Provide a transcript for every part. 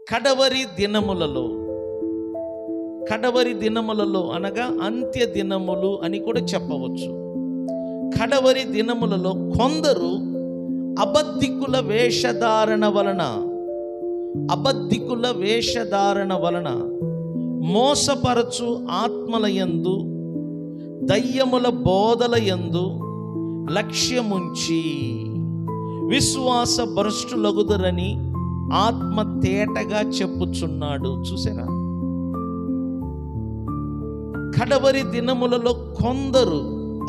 కడవరి దినములలో అనగా అంత్య దినములు అని కూడా చెప్పవచ్చు. కడవరి దినములలో కొందరు అబద్ధికుల వేషధారణ వలన మోసపరచు ఆత్మలయందు దయ్యముల బోధలయందు లక్ష్యముంచి విశ్వాస భ్రష్టులగుదరని ఆత్మ తేటగా చెప్పుచున్నాడు. చూసారా? కడవరి దినములలో కొందరు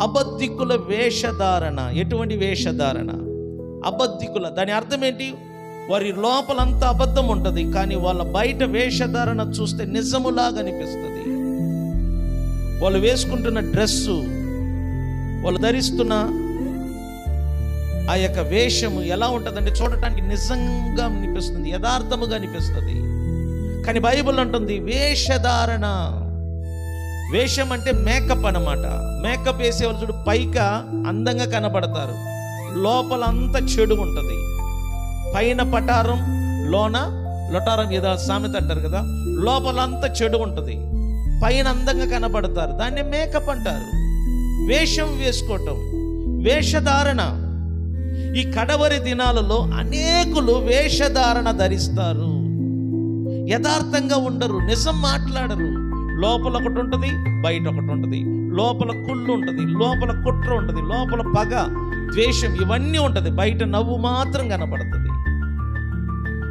అబద్ధికుల వేషధారణ. ఎటువంటి వేషధారణ? అబద్ధికుల, దాని అర్థం ఏంటి? వారి లోపలంతా అబద్ధం ఉంటుంది, కానీ వాళ్ళ బయట వేషధారణ చూస్తే నిజములాగా అనిపిస్తుంది. వాళ్ళు వేసుకుంటున్న డ్రెస్సు, వాళ్ళు ధరిస్తున్న ఆ యొక్క వేషము ఎలా ఉంటుందంటే చూడటానికి నిజంగా అనిపిస్తుంది, యథార్థముగా అనిపిస్తుంది. కానీ బైబిల్ అంటుంది వేషధారణ. వేషం అంటే మేకప్ అన్నమాట. మేకప్ వేసేవాళ్ళు చూడు, పైగా అందంగా కనబడతారు, లోపల అంతా చెడు ఉంటుంది. పైన పటారం, లోన లొటారం, ఏదో సామెత అంటారు కదా. లోపల అంతా చెడు ఉంటుంది, పైన అందంగా కనబడతారు. దాన్ని మేకప్ అంటారు. వేషం వేసుకోవటం, వేషధారణ. ఈ కడవరి దినాలలో అనేకులు వేషధారణ ధరిస్తారు, యథార్థంగా ఉండరు, నిజం మాట్లాడరు. లోపల ఒకటి ఉంటుంది, బయట ఒకటి ఉంటుంది. లోపల కుళ్ళు ఉంటుంది, లోపల కుట్ర ఉంటుంది, లోపల పగ, ద్వేషం ఇవన్నీ ఉంటుంది, బయట నవ్వు మాత్రం కనబడుతుంది.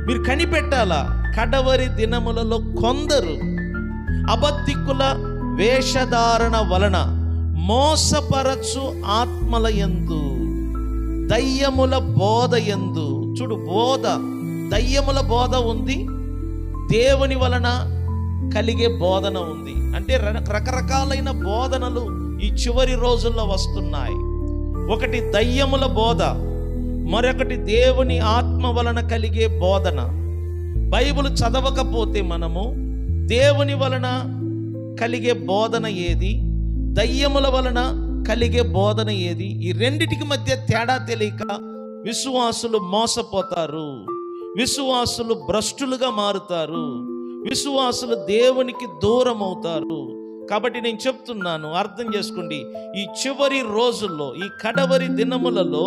మీరు కనిపెట్టాలా? కడవరి దినములలో కొందరు అబద్ధికుల వేషధారణ వలన మోసపరచు ఆత్మలయందు దయ్యముల బోధయందు. చూడు, బోధ, దయ్యముల బోధ ఉంది, దేవుని వలన కలిగే బోధన ఉంది. అంటే రకరకాలైన బోధనలు ఈ చివరి రోజుల్లో వస్తున్నాయి. ఒకటి దయ్యముల బోధ, మరొకటి దేవుని ఆత్మ వలన కలిగే బోధన. బైబిల్ చదవకపోతే మనము దేవుని వలన కలిగే బోధన ఏది, దయ్యముల వలన కలిగే బోధన ఏది, ఈ రెండిటికి మధ్య తేడా తెలియక విశ్వాసులు మోసపోతారు, విశ్వాసులు భ్రష్టులుగా మారుతారు, విశ్వాసులు దేవునికి దూరం అవుతారు. కాబట్టి నేను చెప్తున్నాను, అర్థం చేసుకోండి. ఈ చివరి రోజుల్లో, ఈ కడవరి దినములలో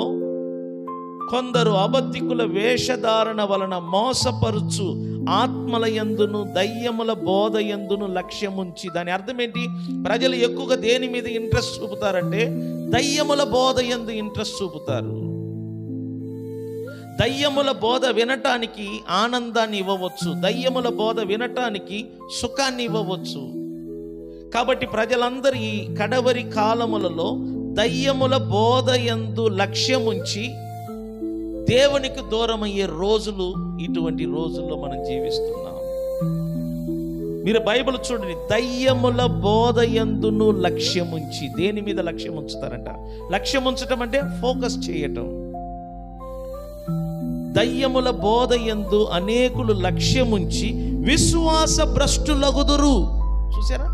కొందరు అబద్ధికుల వేషధారణ వలన మోసపరుచు ఆత్మల యందును దయ్యముల బోధ యందును లక్ష్యముంచి. దాని అర్థం ఏంటి? ప్రజలు ఎక్కువగా దేని మీద ఇంట్రెస్ట్ చూపుతారంటే దయ్యముల బోధ యందు ఇంట్రెస్ట్ చూపుతారు. దయ్యముల బోధ వినటానికి ఆనందాన్ని ఇవ్వవచ్చు, దయ్యముల బోధ వినటానికి సుఖాన్ని ఇవ్వవచ్చు. కాబట్టి ప్రజలందరూ ఈ కడవరి కాలములలో దయ్యముల బోధ యందు లక్ష్యముంచి దేవునికి దూరం అయ్యే రోజులు ఇటువంటి రోజుల్లో మనం జీవిస్తున్నాం. మీరు బైబిల్ చూడండి, దయ్యముల బోధ యందును లక్ష్యముంచి. దేని మీద లక్ష్యం ఉంచుతారంట? లక్ష్యం ఉంచటం అంటే ఫోకస్ చేయటం. దయ్యముల బోధ యందు అనేకులు లక్ష్యముంచి విశ్వాస భ్రష్టులగుదురు. చూసారా?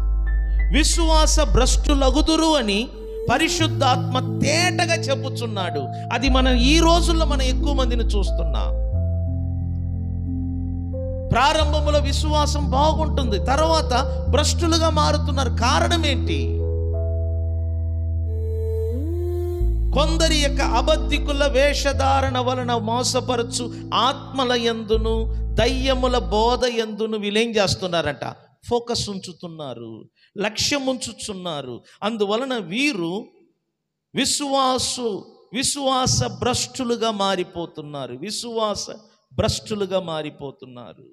విశ్వాస భ్రష్టులగుదురు అని పరిశుద్ధాత్మ తేటగా చెప్పుచున్నాడు. అది మనం ఈ రోజుల్లో మనం ఎక్కువ మందిని చూస్తున్నాం. ప్రారంభంలో విశ్వాసం బాగుంటుంది, తర్వాత భ్రష్టులుగా మారుతున్నారు. కారణం ఏంటి? కొందరి యొక్క అబద్ధికుల వేషధారణ వలన మోసపరచు ఆత్మల యందును దయ్యముల బోధ యందును వీళ్ళేం చేస్తున్నారంట? ఫోకస్ ఉంచుతున్నారు, లక్ష్యం ఉంచుతున్నారు. అందువలన వీరు విశ్వాస భ్రష్టులుగా మారిపోతున్నారు, విశ్వాస భ్రష్టులుగా మారిపోతున్నారు.